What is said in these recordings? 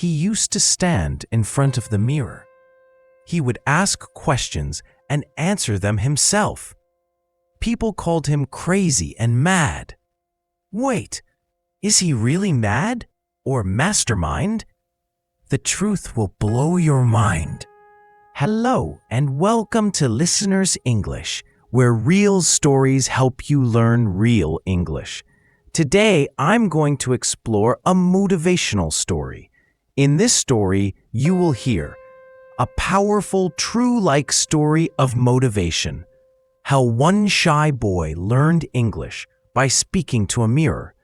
he used to stand in front of the mirror. He would ask questions and answer them himself. People called him crazy and mad. Wait, is he really mad or mastermind? The truth will blow your mind. Hello and welcome to Listener's English, where real stories help you learn real English. Today, I'm going to explore a motivational story. In this story, you will hear a powerful, true-like story of motivation. How one shy boy learned English by speaking to a mirror.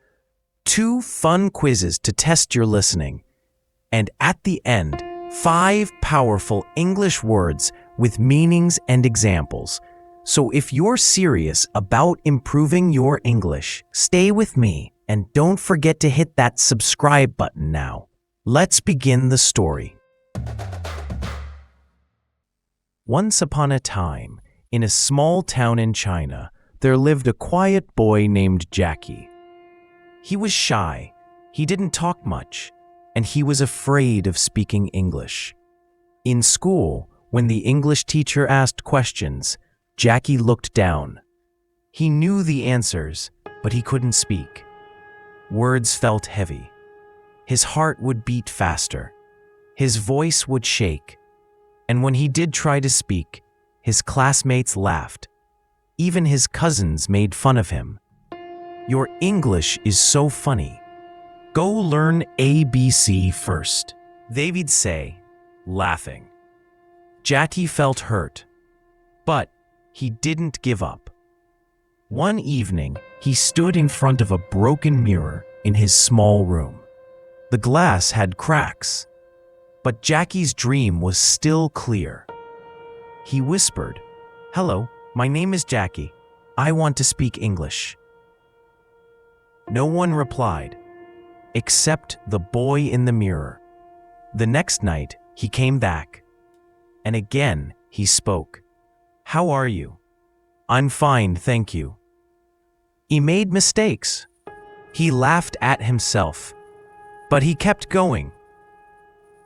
2 fun quizzes to test your listening. And at the end, 5 powerful English words with meanings and examples. So if you're serious about improving your English, stay with me and don't forget to hit that subscribe button now. Let's begin the story. Once upon a time, in a small town in China, there lived a quiet boy named Jackie. He was shy, he didn't talk much, and he was afraid of speaking English. In school, when the English teacher asked questions, Jackie looked down. He knew the answers, but he couldn't speak. Words felt heavy. His heart would beat faster. His voice would shake. And when he did try to speak, his classmates laughed. Even his cousins made fun of him. "Your English is so funny. Go learn ABC first," they'd say, laughing. Jackie felt hurt, but he didn't give up. One evening, he stood in front of a broken mirror in his small room. The glass had cracks, but Jackie's dream was still clear. He whispered, "Hello, my name is Jackie. I want to speak English." No one replied, except the boy in the mirror. The next night, he came back, and again he spoke. "How are you?" "I'm fine, thank you." He made mistakes. He laughed at himself, but he kept going.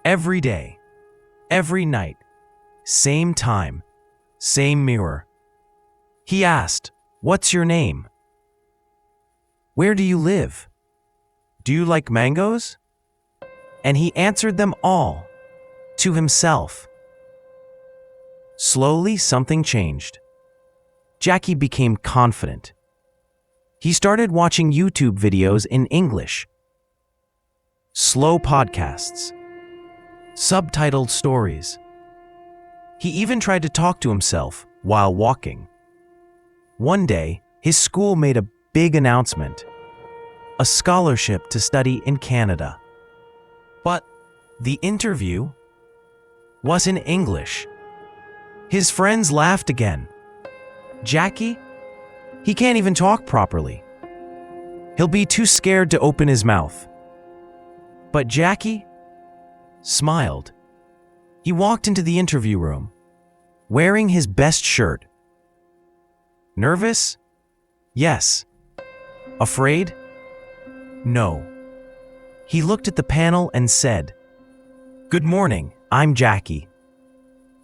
Every day, every night, same time, same mirror. He asked, "What's your name? Where do you live? Do you like mangoes?" And he answered them all, to himself. Slowly, something changed. Jackie became confident. He started watching YouTube videos in English, slow podcasts, subtitled stories. He even tried to talk to himself while walking. One day, his school made a big announcement, a scholarship to study in Canada. But the interview was in English. His friends laughed again. Jackie? He can't even talk properly. He'll be too scared to open his mouth. But Jackie smiled. He walked into the interview room, wearing his best shirt. Nervous? Yes. Afraid? No. He looked at the panel and said, "Good morning, I'm Jackie.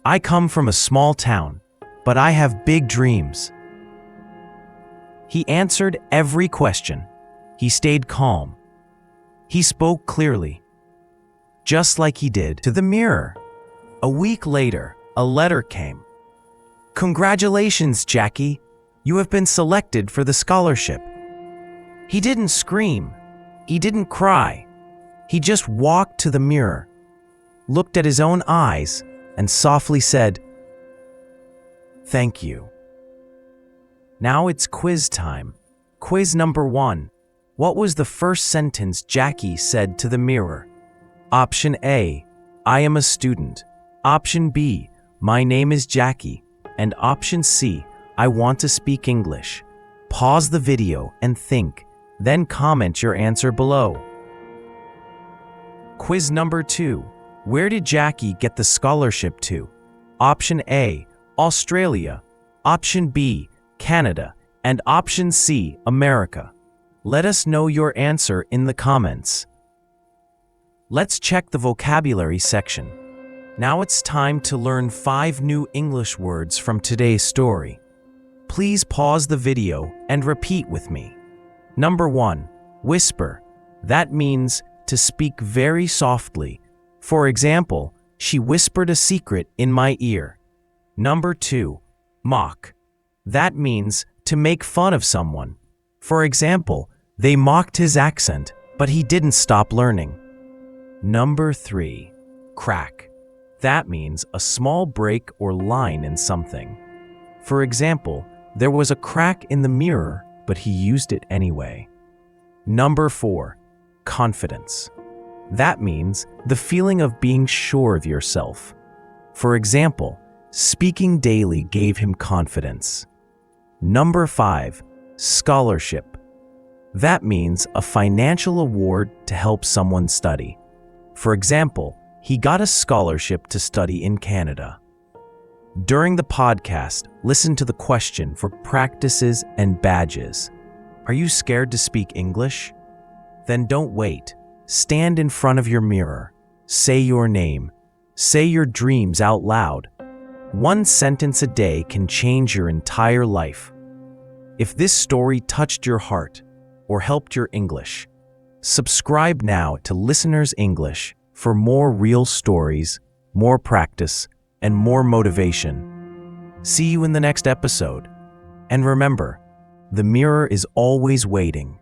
I come from a small town, but I have big dreams." He answered every question. He stayed calm. He spoke clearly, just like he did to the mirror. A week later, a letter came. "Congratulations, Jackie. You have been selected for the scholarship." He didn't scream. He didn't cry. He just walked to the mirror, looked at his own eyes, and softly said, "Thank you." Now it's quiz time. Quiz number 1. What was the first sentence Jackie said to the mirror? Option A, "I am a student." Option B, "My name is Jackie." And option C, "I want to speak English." Pause the video and think, then comment your answer below. Quiz number 2. Where did Jackie get the scholarship to? Option A, Australia. Option B, Canada. And option C, America. Let us know your answer in the comments. Let's check the vocabulary section. Now it's time to learn 5 new English words from today's story. Please pause the video and repeat with me. Number 1, whisper. That means to speak very softly. For example, she whispered a secret in my ear. Number 2, mock. That means to make fun of someone. For example, they mocked his accent, but he didn't stop learning. Number 3, crack. That means a small break or line in something. For example, there was a crack in the mirror, but he used it anyway. Number 4, confidence. That means the feeling of being sure of yourself. For example, speaking daily gave him confidence. Number 5, scholarship. That means a financial award to help someone study. For example, he got a scholarship to study in Canada. During the podcast, listen to the question for practices and badges. Are you scared to speak English? Then don't wait. Stand in front of your mirror. Say your name. Say your dreams out loud. 1 sentence a day can change your entire life. If this story touched your heart or helped your English, subscribe now to Listener's English for more real stories, more practice, and more motivation. See you in the next episode. And remember, the mirror is always waiting.